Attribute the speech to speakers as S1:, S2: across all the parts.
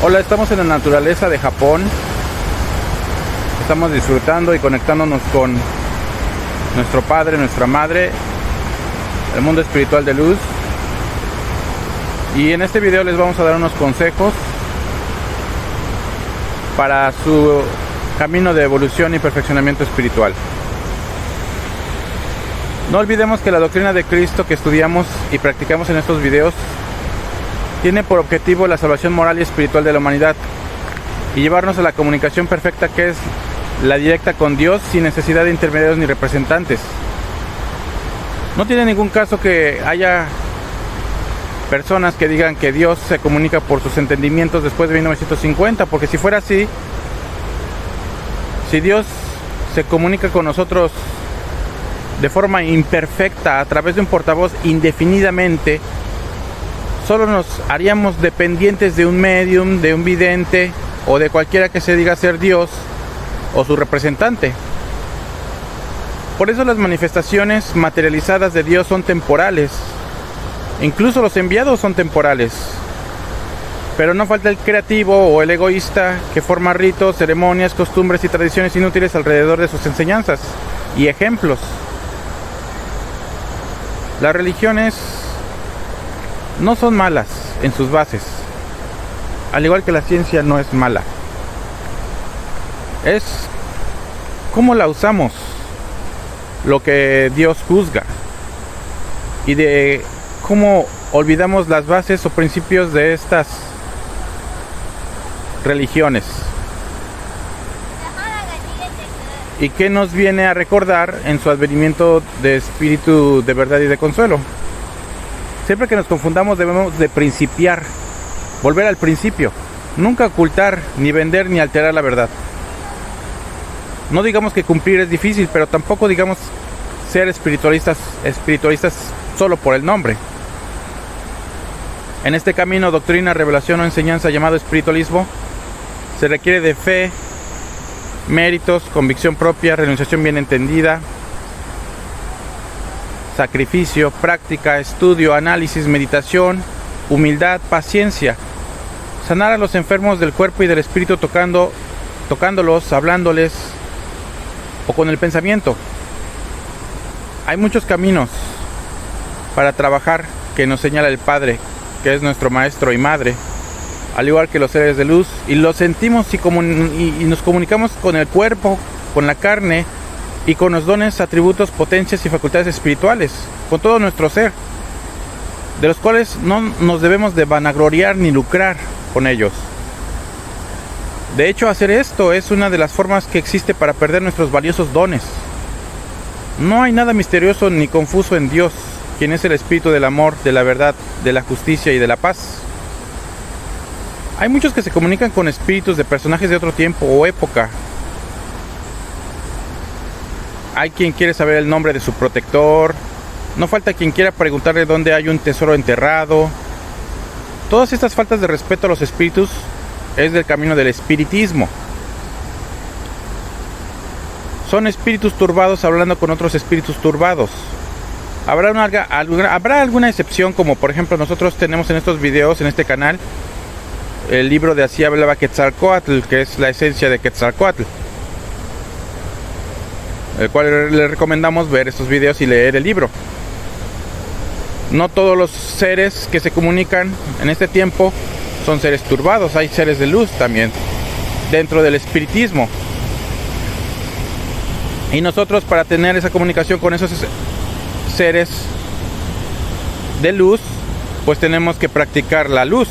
S1: Hola, estamos en la naturaleza de Japón. Estamos disfrutando y conectándonos con nuestro Padre, nuestra Madre, el mundo espiritual de luz. Y en este video les vamos a dar unos consejos para su camino de evolución y perfeccionamiento espiritual. No olvidemos que la doctrina de Cristo que estudiamos y practicamos en estos videos tiene por objetivo la salvación moral y espiritual de la humanidad y llevarnos a la comunicación perfecta, que es la directa con Dios, sin necesidad de intermediarios ni representantes. No tiene ningún caso que haya personas que digan que Dios se comunica por sus entendimientos después de 1950, porque si fuera así, si Dios se comunica con nosotros de forma imperfecta a través de un portavoz indefinidamente, solo nos haríamos dependientes de un medium, de un vidente o de cualquiera que se diga ser Dios o su representante. Por eso las manifestaciones materializadas de Dios son temporales. Incluso los enviados son temporales. Pero no falta el creativo o el egoísta que forma ritos, ceremonias, costumbres y tradiciones inútiles alrededor de sus enseñanzas y ejemplos. Las religiones no son malas en sus bases, al igual que la ciencia no es mala. Es cómo la usamos lo que Dios juzga, y de cómo olvidamos las bases o principios de estas religiones. ¿Y qué nos viene a recordar en su advenimiento de espíritu de verdad y de consuelo? Siempre que nos confundamos debemos de principiar, volver al principio, nunca ocultar, ni vender, ni alterar la verdad. No digamos que cumplir es difícil, pero tampoco digamos ser espiritualistas solo por el nombre. En este camino, doctrina, revelación o enseñanza llamado espiritualismo, se requiere de fe, méritos, convicción propia, renunciación bien entendida, sacrificio, práctica, estudio, análisis, meditación, humildad, paciencia. Sanar a los enfermos del cuerpo y del espíritu tocándolos, hablándoles o con el pensamiento. Hay muchos caminos para trabajar que nos señala el Padre, que es nuestro Maestro y Madre, al igual que los seres de luz, y lo sentimos y nos comunicamos con el cuerpo, con la carne, y con los dones, atributos, potencias y facultades espirituales, con todo nuestro ser, de los cuales no nos debemos de vanagloriar ni lucrar con ellos. De hecho, hacer esto es una de las formas que existe para perder nuestros valiosos dones. No hay nada misterioso ni confuso en Dios, quien es el espíritu del amor, de la verdad, de la justicia y de la paz. Hay muchos que se comunican con espíritus de personajes de otro tiempo o época. Hay quien quiere saber el nombre de su protector. No falta quien quiera preguntarle dónde hay un tesoro enterrado. Todas estas faltas de respeto a los espíritus es del camino del espiritismo. Son espíritus turbados hablando con otros espíritus turbados. Habrá alguna excepción, como por ejemplo nosotros tenemos en estos videos, en este canal, el libro de Así hablaba Quetzalcóatl, que es la esencia de Quetzalcóatl, el cual le recomendamos ver estos videos y leer el libro. No todos los seres que se comunican en este tiempo son seres turbados, hay seres de luz también dentro del espiritismo. Y nosotros, para tener esa comunicación con esos seres de luz, pues tenemos que practicar la luz.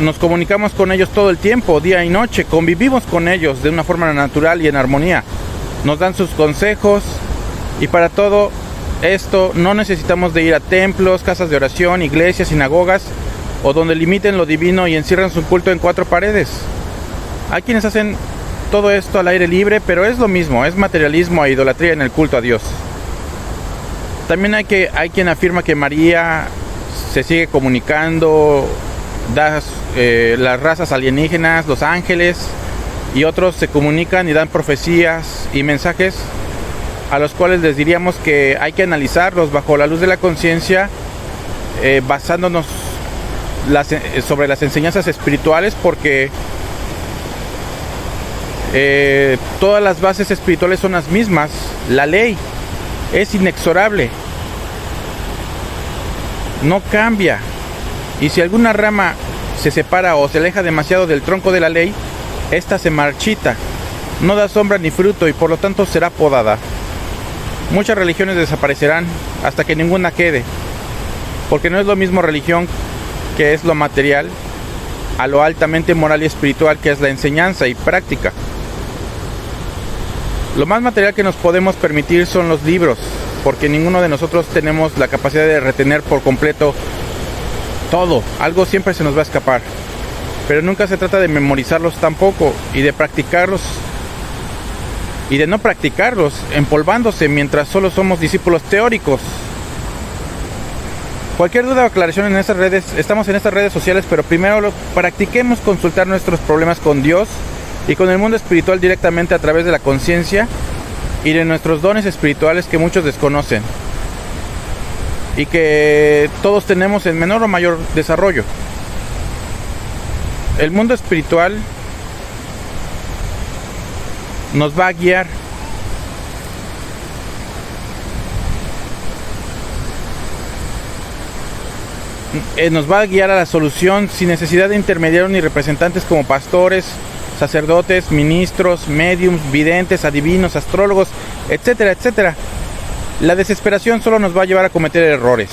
S1: Nos comunicamos con ellos todo el tiempo, día y noche, convivimos con ellos de una forma natural y en armonía. Nos dan sus consejos, y para todo esto no necesitamos de ir a templos, casas de oración, iglesias, sinagogas, o donde limiten lo divino y encierran su culto en 4 paredes. Hay quienes hacen todo esto al aire libre, pero es lo mismo, es materialismo e idolatría en el culto a Dios. También hay quien afirma que María se sigue comunicando, las razas alienígenas, los ángeles y otros se comunican y dan profecías y mensajes a los cuales les diríamos que hay que analizarlos bajo la luz de la conciencia basándonos sobre las enseñanzas espirituales, porque todas las bases espirituales son las mismas. La ley es inexorable, no cambia, y si alguna rama se separa o se aleja demasiado del tronco de la ley, esta se marchita, no da sombra ni fruto, y por lo tanto será podada. Muchas religiones desaparecerán hasta que ninguna quede, porque no es lo mismo religión, que es lo material, a lo altamente moral y espiritual, que es la enseñanza y práctica. Lo más material que nos podemos permitir son los libros, porque ninguno de nosotros tenemos la capacidad de retener por completo todo. Algo siempre se nos va a escapar, pero nunca se trata de memorizarlos tampoco, y de practicarlos, y de no practicarlos, empolvándose mientras solo somos discípulos teóricos. Cualquier duda o aclaración en estas redes, estamos en estas redes sociales, pero primero practiquemos consultar nuestros problemas con Dios y con el mundo espiritual directamente a través de la conciencia y de nuestros dones espirituales que muchos desconocen y que todos tenemos en menor o mayor desarrollo. El mundo espiritual nos va a guiar. Nos va a guiar a la solución sin necesidad de intermediarios ni representantes como pastores, sacerdotes, ministros, médiums, videntes, adivinos, astrólogos, etcétera, etcétera. La desesperación solo nos va a llevar a cometer errores.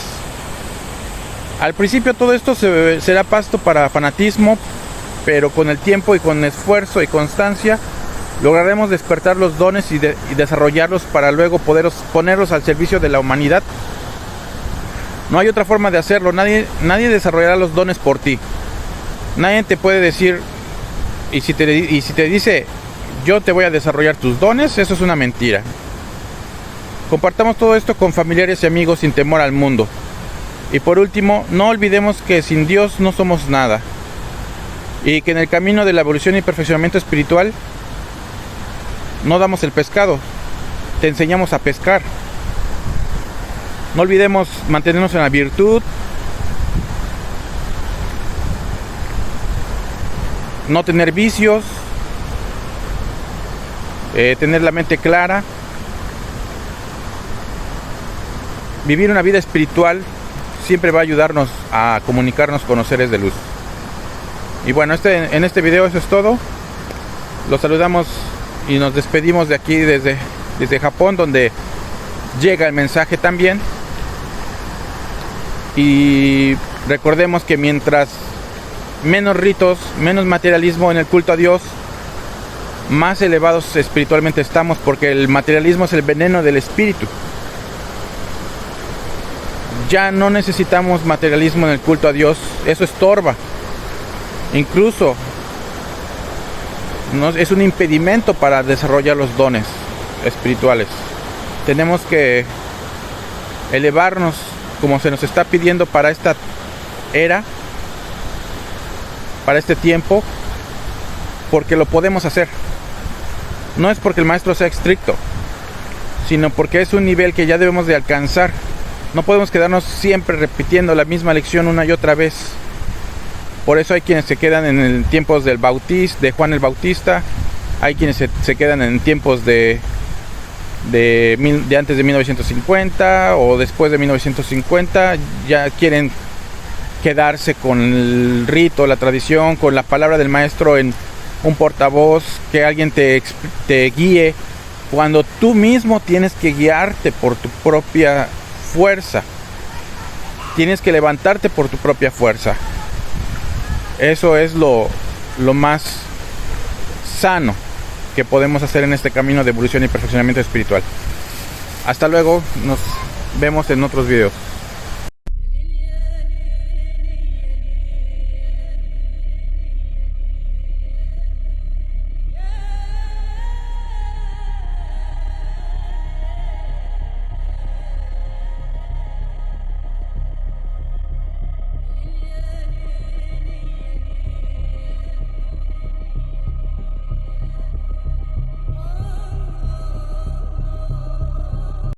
S1: Al principio todo esto será pasto para fanatismo, pero con el tiempo y con esfuerzo y constancia lograremos despertar los dones y desarrollarlos para luego ponerlos al servicio de la humanidad. No hay otra forma de hacerlo. Nadie desarrollará los dones por ti. Nadie te puede decir, y si te dice, yo te voy a desarrollar tus dones, eso es una mentira. Compartamos todo esto con familiares y amigos sin temor al mundo. Y por último, no olvidemos que sin Dios no somos nada, y que en el camino de la evolución y perfeccionamiento espiritual no damos el pescado, te enseñamos a pescar. No olvidemos mantenernos en la virtud, no tener vicios, tener la mente clara, vivir una vida espiritual siempre va a ayudarnos a comunicarnos con los seres de luz. Y bueno, en este video eso es todo. Los saludamos y nos despedimos de aquí desde Japón, donde llega el mensaje también. Y recordemos que mientras menos ritos, menos materialismo en el culto a Dios, más elevados espiritualmente estamos, porque el materialismo es el veneno del espíritu. Ya no necesitamos materialismo en el culto a Dios, eso estorba. Incluso es un impedimento para desarrollar los dones espirituales. Tenemos que elevarnos como se nos está pidiendo para esta era, para este tiempo, porque lo podemos hacer. No es porque el maestro sea estricto, sino porque es un nivel que ya debemos de alcanzar. No podemos quedarnos siempre repitiendo la misma lección una y otra vez. Por eso hay quienes se quedan en tiempos de Juan el Bautista, hay quienes se quedan en tiempos de antes de 1950 o después de 1950. Ya quieren quedarse con el rito, la tradición, con la palabra del maestro en un portavoz, que alguien te guíe, cuando tú mismo tienes que guiarte por tu propia fuerza. Tienes que levantarte por tu propia fuerza. Eso es lo más sano que podemos hacer en este camino de evolución y perfeccionamiento espiritual. Hasta luego, nos vemos en otros videos.